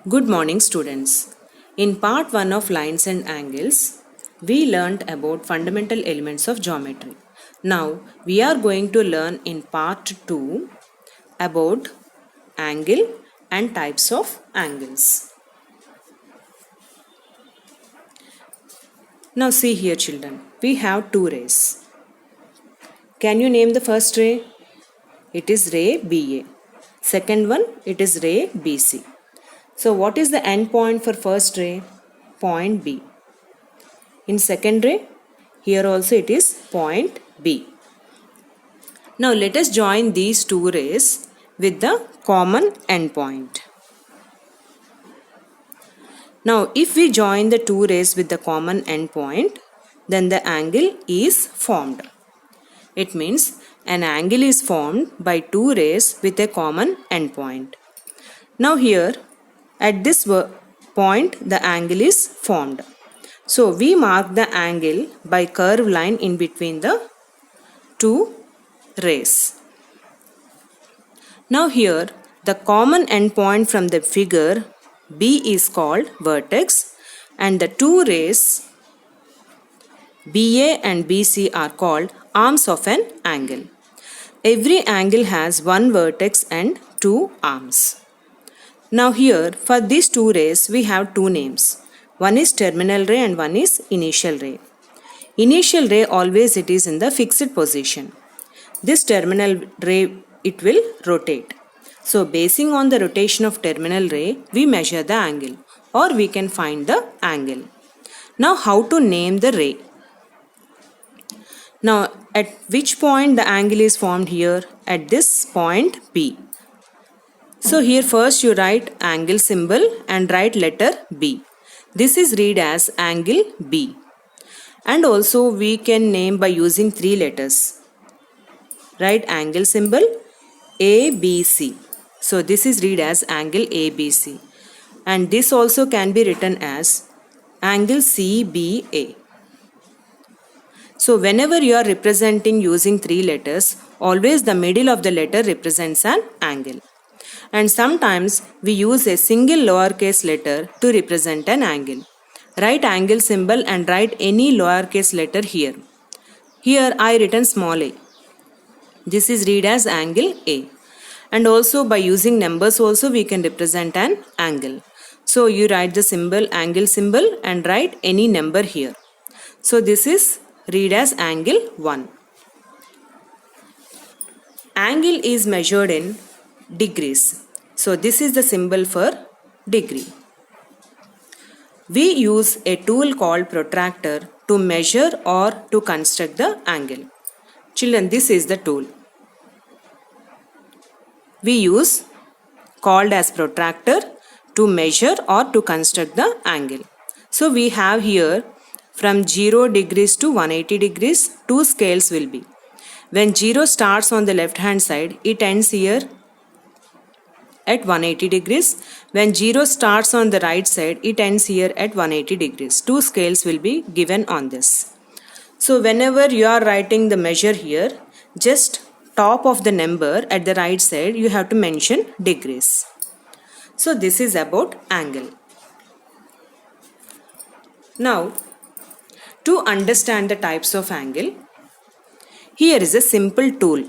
Good morning, students. In part 1 of lines and angles, we learned about fundamental elements of geometry. Now, we are going to learn in part 2 about angle and types of angles. Now, see here, children. We have two rays. Can you name the first ray? It is ray BA. Second one, it is ray BC. So, what is the end point for first ray? Point B. In second ray, here also it is point B. Now let us join these two rays with the common endpoint. Now if we join the two rays with the common endpoint, then the angle is formed. It means an angle is formed by two rays with a common endpoint. Now here at this point the angle is formed. So we mark the angle by curved line in between the two rays. Now here the common endpoint from the figure B is called vertex and the two rays BA and BC are called arms of an angle. Every angle has one vertex and two arms. Now here for these two rays we have two names. One is terminal ray and one is initial ray. Initial ray always it is in the fixed position. This terminal ray it will rotate. So basing on the rotation of terminal ray we measure the angle or we can find the angle. Now how to name the ray? Now at which point the angle is formed here? At this point P. So here first you write angle symbol and write letter B. This is read as angle B. And also we can name by using three letters. Write angle symbol ABC. So this is read as angle ABC. And this also can be written as angle CBA. So whenever you are representing using three letters, always the middle of the letter represents an angle. And sometimes we use a single lowercase letter to represent an angle. Write angle symbol and write any lowercase letter here. Here I written small a. This is read as angle A. And also by using numbers also we can represent an angle. So you write the symbol angle symbol and write any number here. So this is read as angle 1. Angle is measured in degrees. So this is the symbol for degree. We use a tool called protractor to measure or to construct the angle. Children, this is the tool. We use called as protractor to measure or to construct the angle. So we have here from 0 degrees to 180 degrees, two scales will be. When 0 starts on the left hand side, it ends here at 180 degrees. When 0 starts on the right side, it ends here at 180 degrees. Two scales will be given on this. So whenever you are writing the measure here, just top of the number at the right side, you have to mention degrees. So this is about angle. Now, to understand the types of angle, here is a simple tool.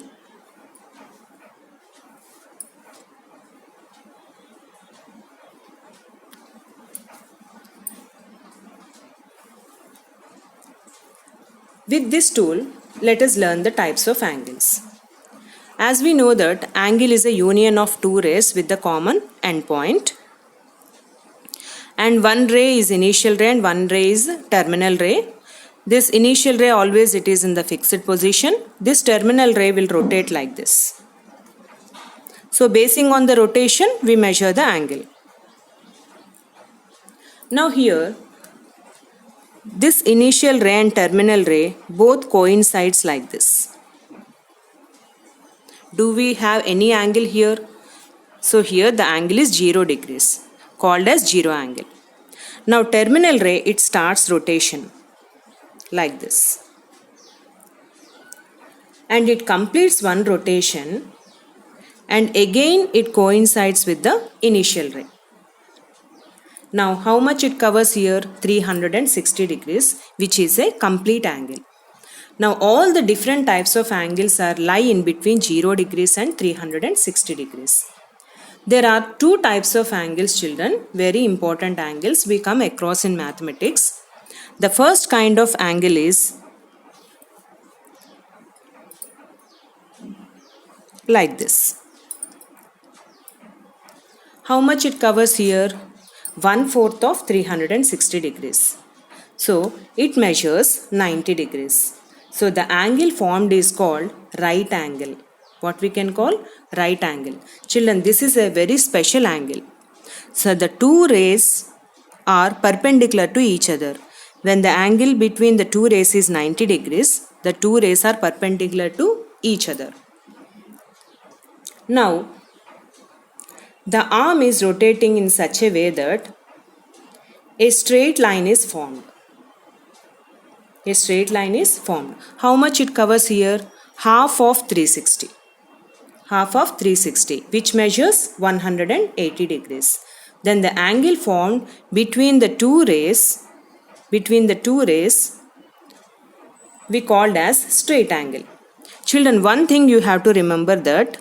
With this tool, let us learn the types of angles. As we know that angle is a union of two rays with the common endpoint. And one ray is initial ray and one ray is terminal ray. This initial ray always it is in the fixed position. This terminal ray will rotate like this. So basing on the rotation, we measure the angle. Now here, this initial ray and terminal ray both coincides like this. Do we have any angle here? So here the angle is 0 degrees, called as 0 angle. Now terminal ray, it starts rotation like this. And it completes one rotation and again it coincides with the initial ray. Now how much it covers here? 360 degrees, which is a complete angle. Now all the different types of angles are lie in between 0 degrees and 360 degrees. There are two types of angles, children, very important angles we come across in mathematics. The first kind of angle is like this. How much it covers here? 1/4 of 360 degrees. So it measures 90 degrees. So the angle formed is called right angle. What we can call right angle. Children, this is a very special angle. So the two rays are perpendicular to each other. When the angle between the two rays is 90 degrees, the two rays are perpendicular to each other. Now, the arm is rotating in such a way that a straight line is formed. A straight line is formed. How much it covers here? Half of 360. Half of 360, which measures 180 degrees. Then the angle formed between the two rays, we called as straight angle. Children, one thing you have to remember that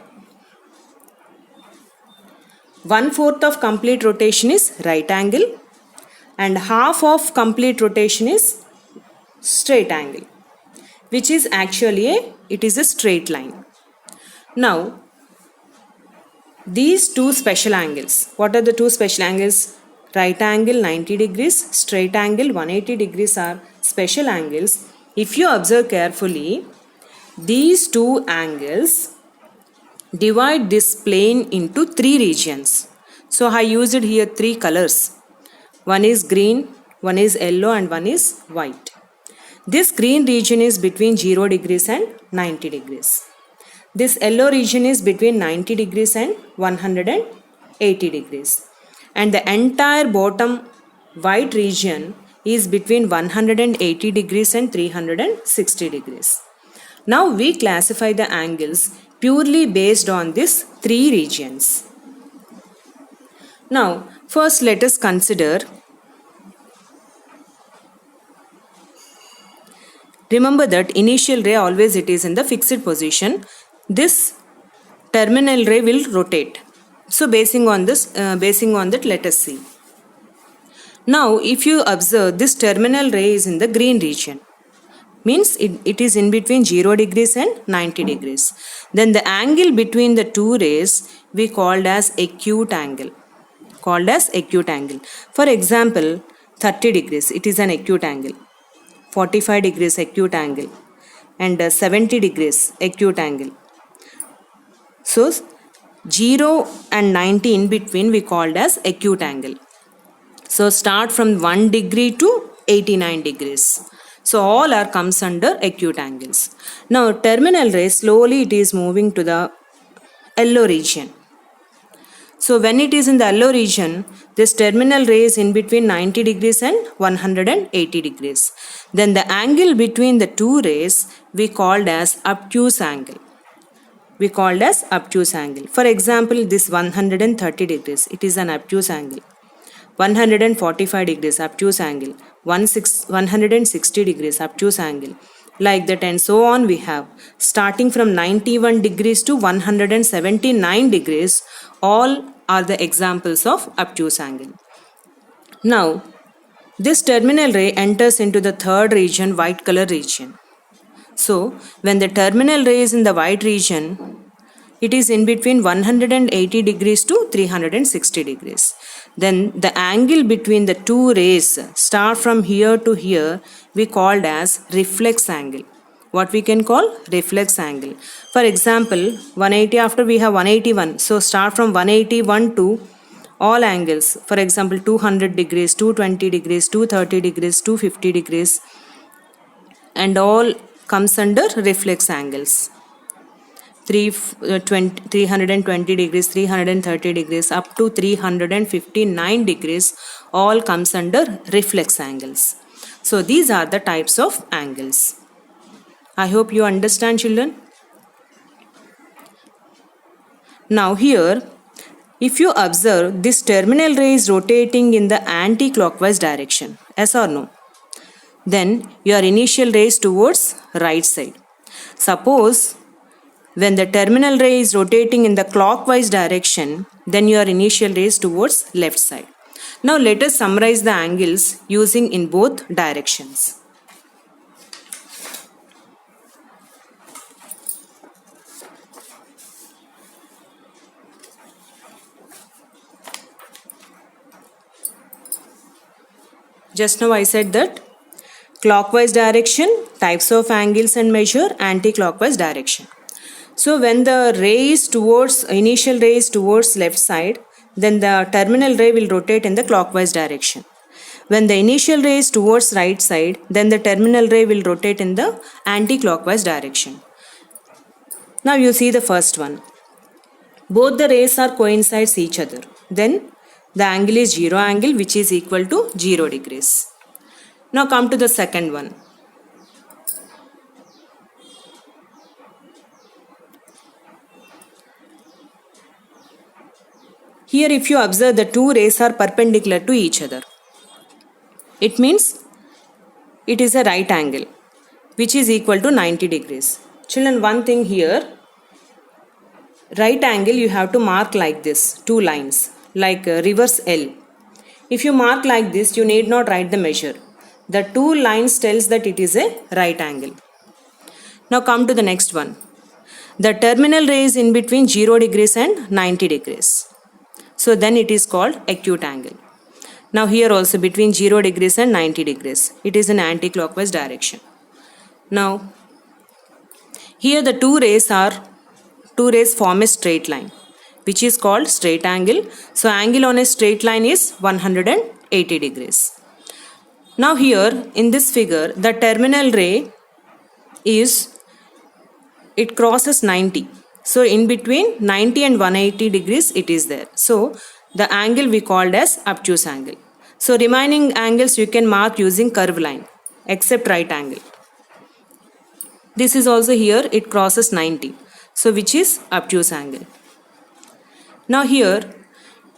1/4 of complete rotation is right angle and half of complete rotation is straight angle, which is actually it is a straight line. Now these two special angles, what are the two special angles? Right angle 90 degrees, straight angle 180 degrees are special angles. If you observe carefully, these two angles divide this plane into three regions. So I used here three colors. One is green, one is yellow and one is white. This green region is between 0 degrees and 90 degrees. This yellow region is between 90 degrees and 180 degrees. And the entire bottom white region is between 180 degrees and 360 degrees. Now we classify the angles purely based on these three regions. Now first let us consider, remember that initial ray always it is in the fixed position. This terminal ray will rotate. So basing on that, let us see. Now if you observe, this terminal ray is in the green region, means it is in between 0 degrees and 90 degrees. Then the angle between the two rays we called as acute angle. For example, 30 degrees, it is an acute angle. 45 degrees acute angle and 70 degrees acute angle. So 0 and 90 in between we called as acute angle. So start from 1 degree to 89 degrees. So all are comes under acute angles. Now terminal ray slowly it is moving to the yellow region. So when it is in the yellow region, this terminal ray is in between 90 degrees and 180 degrees. Then the angle between the two rays we called as obtuse angle. For example, this 130 degrees, it is an obtuse angle. 145 degrees obtuse angle, 160 degrees obtuse angle, like that, and so on we have. Starting from 91 degrees to 179 degrees, all are the examples of obtuse angle. Now this terminal ray enters into the third region, white color region. So when the terminal ray is in the white region, it is in between 180 degrees to 360 degrees. Then the angle between the two rays start from here to here we called as reflex angle. What we can call reflex angle. For example, 180 after we have 181. So start from 181 to all angles. For example, 200 degrees, 220 degrees, 230 degrees, 250 degrees, and all comes under reflex angles. 320 degrees, 330 degrees up to 359 degrees all comes under reflex angles. So these are the types of angles. I hope you understand, children. Now here, If you observe, this terminal ray is rotating in the anti-clockwise direction, yes or no? Then your initial ray is towards right side. Suppose when the terminal ray is rotating in the clockwise direction, then your initial ray is towards left side. Now let us summarize the angles using in both directions. Just now I said that clockwise direction, types of angles and measure, anti-clockwise direction. So when the ray is towards, initial ray is towards left side, then the terminal ray will rotate in the clockwise direction. When the initial ray is towards right side, then the terminal ray will rotate in the anti-clockwise direction. Now you see the first one. Both the rays are coincides each other. Then the angle is 0 angle, which is equal to 0 degrees. Now come to the second one. Here if you observe, the two rays are perpendicular to each other. It means it is a right angle, which is equal to 90 degrees. Children, one thing here, right angle you have to mark like this, two lines, like reverse L. If you mark like this, you need not write the measure. The two lines tells that it is a right angle. Now come to the next one. The terminal ray is in between 0 degrees and 90 degrees. So then it is called acute angle. Now here also between 0 degrees and 90 degrees. It is in anti-clockwise direction. Now here the two rays form a straight line, which is called straight angle. So angle on a straight line is 180 degrees. Now here in this figure, the terminal ray it crosses 90. So in between 90 and 180 degrees it is there. So the angle we called as obtuse angle. So remaining angles you can mark using curve line, except right angle. This is also here, it crosses 90. So which is obtuse angle. Now here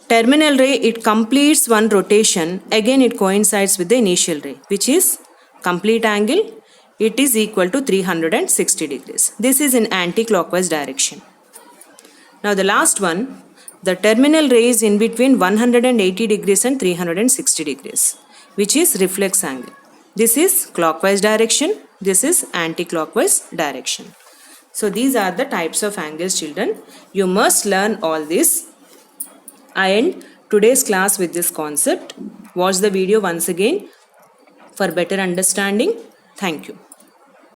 terminal ray, it completes one rotation. Again it coincides with the initial ray, which is complete angle. It is equal to 360 degrees. This is in anti-clockwise direction. Now the last one, the terminal ray is in between 180 degrees and 360 degrees, which is reflex angle. This is clockwise direction. This is anti-clockwise direction. So these are the types of angles, children. You must learn all this. I end today's class with this concept. Watch the video once again for better understanding. Thank you.